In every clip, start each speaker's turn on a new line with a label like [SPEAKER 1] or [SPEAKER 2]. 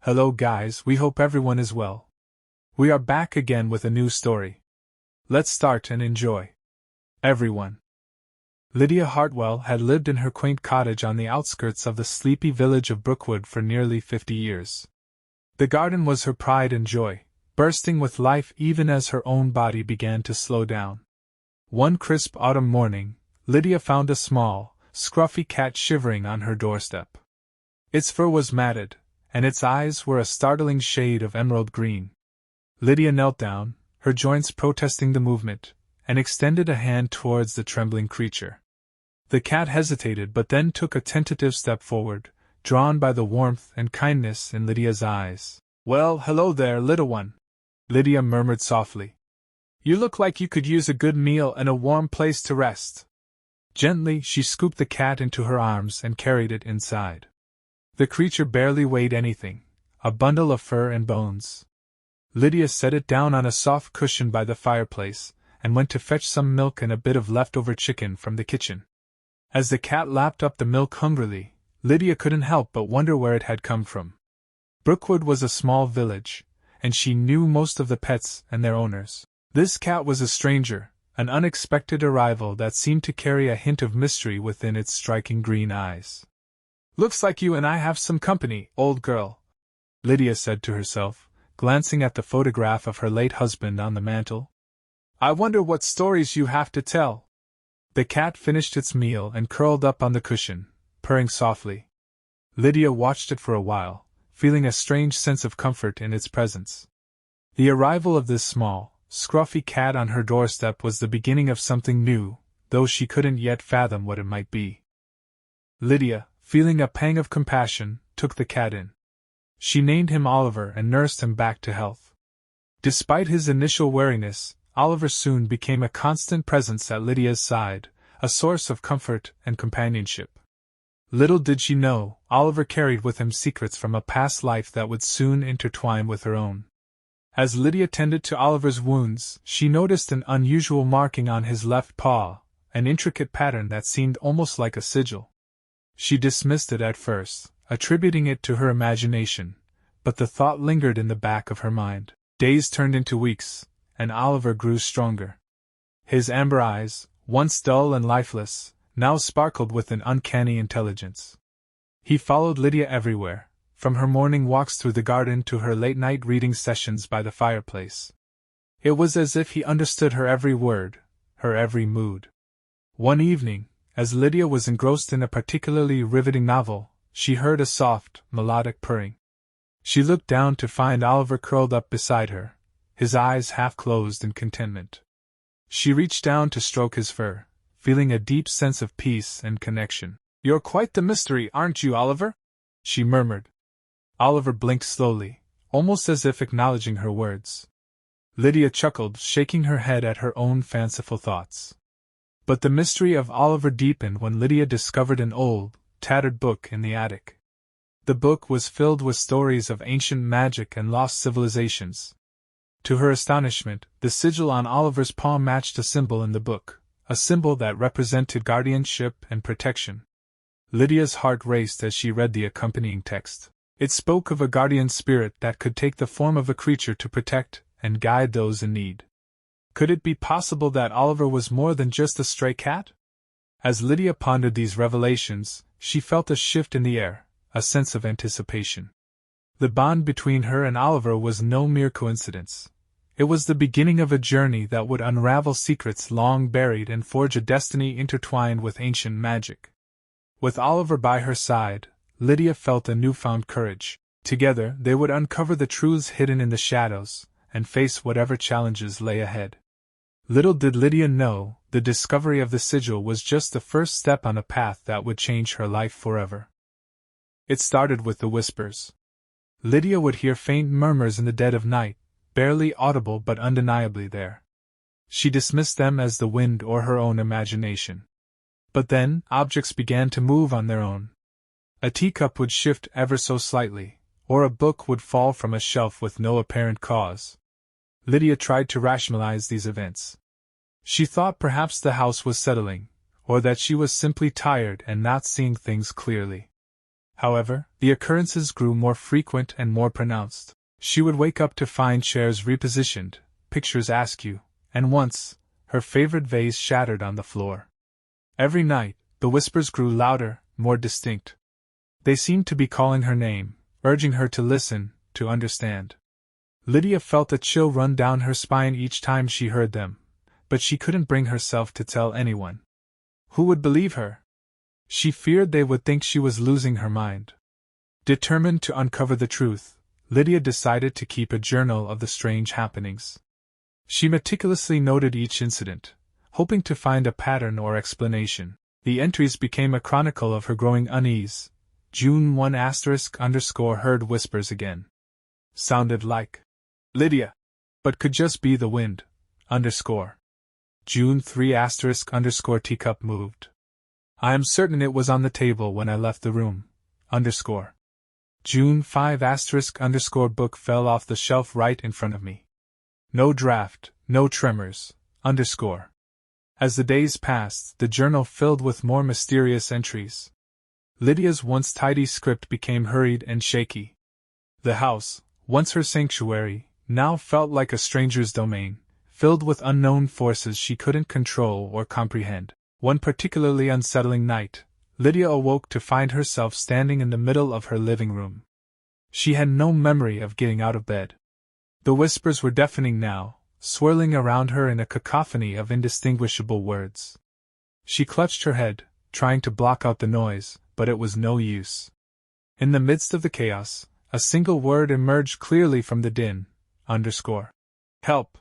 [SPEAKER 1] Hello guys, we hope everyone is well. We are back again with a new story. Let's start and enjoy. Everyone. Lydia Hartwell had lived in her quaint cottage on the outskirts of the sleepy village of Brookwood for nearly 50 years. The garden was her pride and joy, bursting with life even as her own body began to slow down. One crisp autumn morning, Lydia found a small, scruffy cat shivering on her doorstep. Its fur was matted, and its eyes were a startling shade of emerald green. Lydia knelt down, her joints protesting the movement, and extended a hand towards the trembling creature. The cat hesitated but then took a tentative step forward, drawn by the warmth and kindness in Lydia's eyes. "Well, hello there, little one," Lydia murmured softly. "You look like you could use a good meal and a warm place to rest." Gently, she scooped the cat into her arms and carried it inside. The creature barely weighed anything, a bundle of fur and bones. Lydia set it down on a soft cushion by the fireplace, and went to fetch some milk and a bit of leftover chicken from the kitchen. As the cat lapped up the milk hungrily, Lydia couldn't help but wonder where it had come from. Brookwood was a small village, and she knew most of the pets and their owners. This cat was a stranger, an unexpected arrival that seemed to carry a hint of mystery within its striking green eyes. "Looks like you and I have some company, old girl," Lydia said to herself, glancing at the photograph of her late husband on the mantel. "I wonder what stories you have to tell." The cat finished its meal and curled up on the cushion, purring softly. Lydia watched it for a while, feeling a strange sense of comfort in its presence. The arrival of this small, scruffy cat on her doorstep was the beginning of something new, though she couldn't yet fathom what it might be. Lydia, feeling a pang of compassion, took the cat in. She named him Oliver and nursed him back to health. Despite his initial wariness, Oliver soon became a constant presence at Lydia's side, a source of comfort and companionship. Little did she know, Oliver carried with him secrets from a past life that would soon intertwine with her own. As Lydia tended to Oliver's wounds, she noticed an unusual marking on his left paw, an intricate pattern that seemed almost like a sigil. She dismissed it at first, attributing it to her imagination, but the thought lingered in the back of her mind. Days turned into weeks, and Oliver grew stronger. His amber eyes, once dull and lifeless, now sparkled with an uncanny intelligence. He followed Lydia everywhere, from her morning walks through the garden to her late-night reading sessions by the fireplace. It was as if he understood her every word, her every mood. One evening, as Lydia was engrossed in a particularly riveting novel, she heard a soft, melodic purring. She looked down to find Oliver curled up beside her, his eyes half closed in contentment. She reached down to stroke his fur, feeling a deep sense of peace and connection. "You're quite the mystery, aren't you, Oliver?" she murmured. Oliver blinked slowly, almost as if acknowledging her words. Lydia chuckled, shaking her head at her own fanciful thoughts. But the mystery of Oliver deepened when Lydia discovered an old, tattered book in the attic. The book was filled with stories of ancient magic and lost civilizations. To her astonishment, the sigil on Oliver's paw matched a symbol in the book, a symbol that represented guardianship and protection. Lydia's heart raced as she read the accompanying text. It spoke of a guardian spirit that could take the form of a creature to protect and guide those in need. Could it be possible that Oliver was more than just a stray cat? As Lydia pondered these revelations, she felt a shift in the air, a sense of anticipation. The bond between her and Oliver was no mere coincidence. It was the beginning of a journey that would unravel secrets long buried and forge a destiny intertwined with ancient magic. With Oliver by her side, Lydia felt a newfound courage. Together, they would uncover the truths hidden in the shadows, and face whatever challenges lay ahead. Little did Lydia know, the discovery of the sigil was just the first step on a path that would change her life forever. It started with the whispers. Lydia would hear faint murmurs in the dead of night, barely audible but undeniably there. She dismissed them as the wind or her own imagination. But then, objects began to move on their own. A teacup would shift ever so slightly, or a book would fall from a shelf with no apparent cause. Lydia tried to rationalize these events. She thought perhaps the house was settling, or that she was simply tired and not seeing things clearly. However, the occurrences grew more frequent and more pronounced. She would wake up to find chairs repositioned, pictures askew, and once, her favorite vase shattered on the floor. Every night, the whispers grew louder, more distinct. They seemed to be calling her name, urging her to listen, to understand. Lydia felt a chill run down her spine each time she heard them, but she couldn't bring herself to tell anyone. Who would believe her? She feared they would think she was losing her mind. Determined to uncover the truth, Lydia decided to keep a journal of the strange happenings. She meticulously noted each incident, hoping to find a pattern or explanation. The entries became a chronicle of her growing unease. June 1 *_ heard whispers again. Sounded like Lydia, but could just be the wind. June 3 *_ teacup moved. I am certain it was on the table when I left the room. June 5 *_ book fell off the shelf right in front of me. No draft, no tremors. As the days passed, the journal filled with more mysterious entries. Lydia's once tidy script became hurried and shaky. The house, once her sanctuary, now felt like a stranger's domain, filled with unknown forces she couldn't control or comprehend. One particularly unsettling night, Lydia awoke to find herself standing in the middle of her living room. She had no memory of getting out of bed. The whispers were deafening now, swirling around her in a cacophony of indistinguishable words. She clutched her head, trying to block out the noise, but it was no use. In the midst of the chaos, a single word emerged clearly from the din. Help.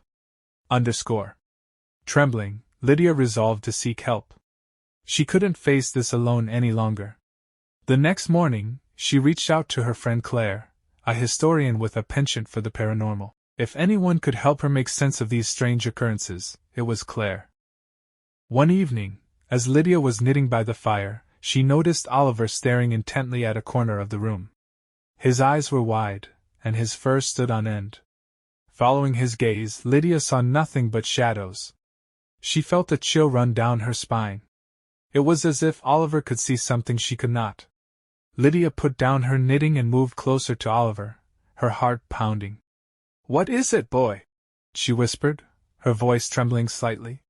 [SPEAKER 1] Trembling, Lydia resolved to seek help. She couldn't face this alone any longer. The next morning, she reached out to her friend Claire, a historian with a penchant for the paranormal. If anyone could help her make sense of these strange occurrences, it was Claire. One evening, as Lydia was knitting by the fire, she noticed Oliver staring intently at a corner of the room. His eyes were wide, and his fur stood on end. Following his gaze, Lydia saw nothing but shadows. She felt a chill run down her spine. It was as if Oliver could see something she could not. Lydia put down her knitting and moved closer to Oliver, her heart pounding. "What is it, boy?" she whispered, her voice trembling slightly.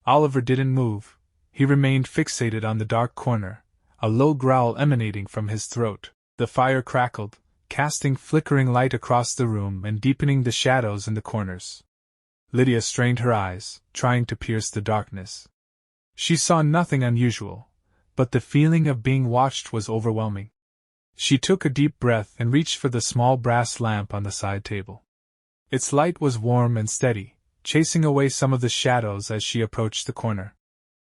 [SPEAKER 1] Oliver didn't move. He remained fixated on the dark corner, a low growl emanating from his throat. The fire crackled, casting flickering light across the room and deepening the shadows in the corners. Lydia strained her eyes, trying to pierce the darkness. She saw nothing unusual, but the feeling of being watched was overwhelming. She took a deep breath and reached for the small brass lamp on the side table. Its light was warm and steady, chasing away some of the shadows as she approached the corner.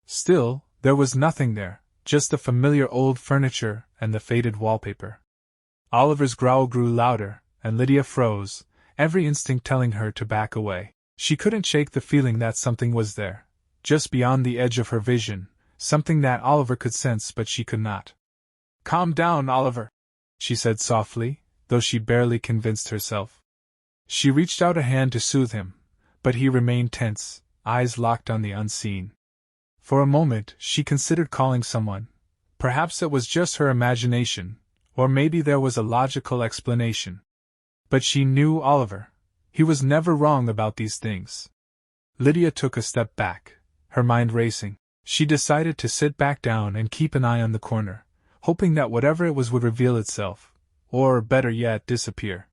[SPEAKER 1] Still, there was nothing there, just the familiar old furniture and the faded wallpaper. Oliver's growl grew louder, and Lydia froze, every instinct telling her to back away. She couldn't shake the feeling that something was there, just beyond the edge of her vision, something that Oliver could sense but she could not. "Calm down, Oliver," she said softly, though she barely convinced herself. She reached out a hand to soothe him, but he remained tense, eyes locked on the unseen. For a moment, she considered calling someone. Perhaps it was just her imagination, or maybe there was a logical explanation. But she knew Oliver. He was never wrong about these things. Lydia took a step back, her mind racing. She decided to sit back down and keep an eye on the corner, hoping that whatever it was would reveal itself, or, better yet, disappear.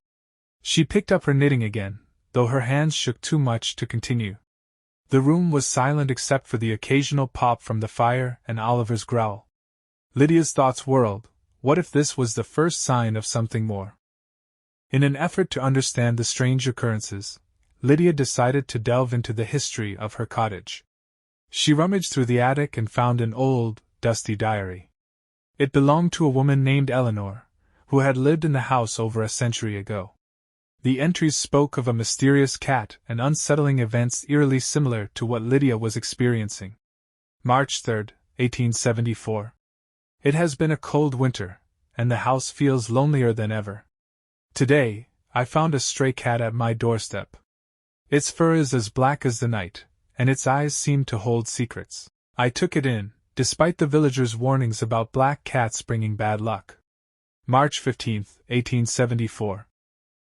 [SPEAKER 1] She picked up her knitting again, though her hands shook too much to continue. The room was silent except for the occasional pop from the fire and Oliver's growl. Lydia's thoughts whirled. What if this was the first sign of something more? In an effort to understand the strange occurrences, Lydia decided to delve into the history of her cottage. She rummaged through the attic and found an old, dusty diary. It belonged to a woman named Eleanor, who had lived in the house over a century ago. The entries spoke of a mysterious cat and unsettling events eerily similar to what Lydia was experiencing. March 3, 1874. It has been a cold winter, and the house feels lonelier than ever. Today, I found a stray cat at my doorstep. Its fur is as black as the night, and its eyes seem to hold secrets. I took it in, despite the villagers' warnings about black cats bringing bad luck. March 15, 1874.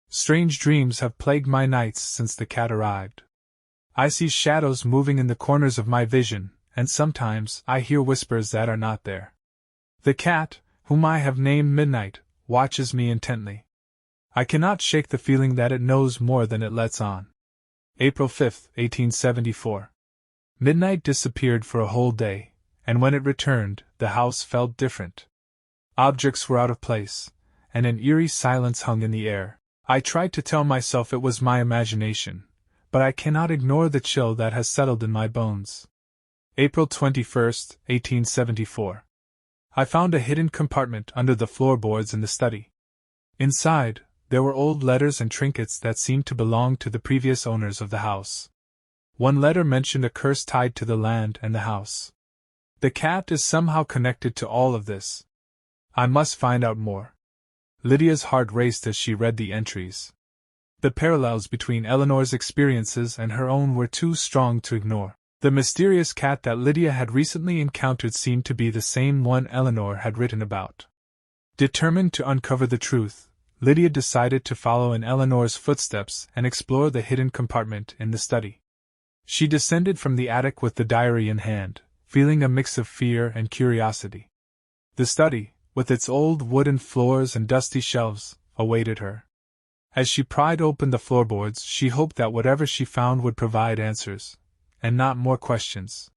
[SPEAKER 1] Strange dreams have plagued my nights since the cat arrived. I see shadows moving in the corners of my vision, and sometimes I hear whispers that are not there. The cat, whom I have named Midnight, watches me intently. I cannot shake the feeling that it knows more than it lets on. April 5, 1874. Midnight disappeared for a whole day, and when it returned, the house felt different. Objects were out of place, and an eerie silence hung in the air. I tried to tell myself it was my imagination, but I cannot ignore the chill that has settled in my bones. April 21, 1874. I found a hidden compartment under the floorboards in the study. Inside, there were old letters and trinkets that seemed to belong to the previous owners of the house. One letter mentioned a curse tied to the land and the house. The cat is somehow connected to all of this. I must find out more. Lydia's heart raced as she read the entries. The parallels between Eleanor's experiences and her own were too strong to ignore. The mysterious cat that Lydia had recently encountered seemed to be the same one Eleanor had written about. Determined to uncover the truth, Lydia decided to follow in Eleanor's footsteps and explore the hidden compartment in the study. She descended from the attic with the diary in hand, feeling a mix of fear and curiosity. The study, with its old wooden floors and dusty shelves, awaited her. As she pried open the floorboards, she hoped that whatever she found would provide answers, and not more questions.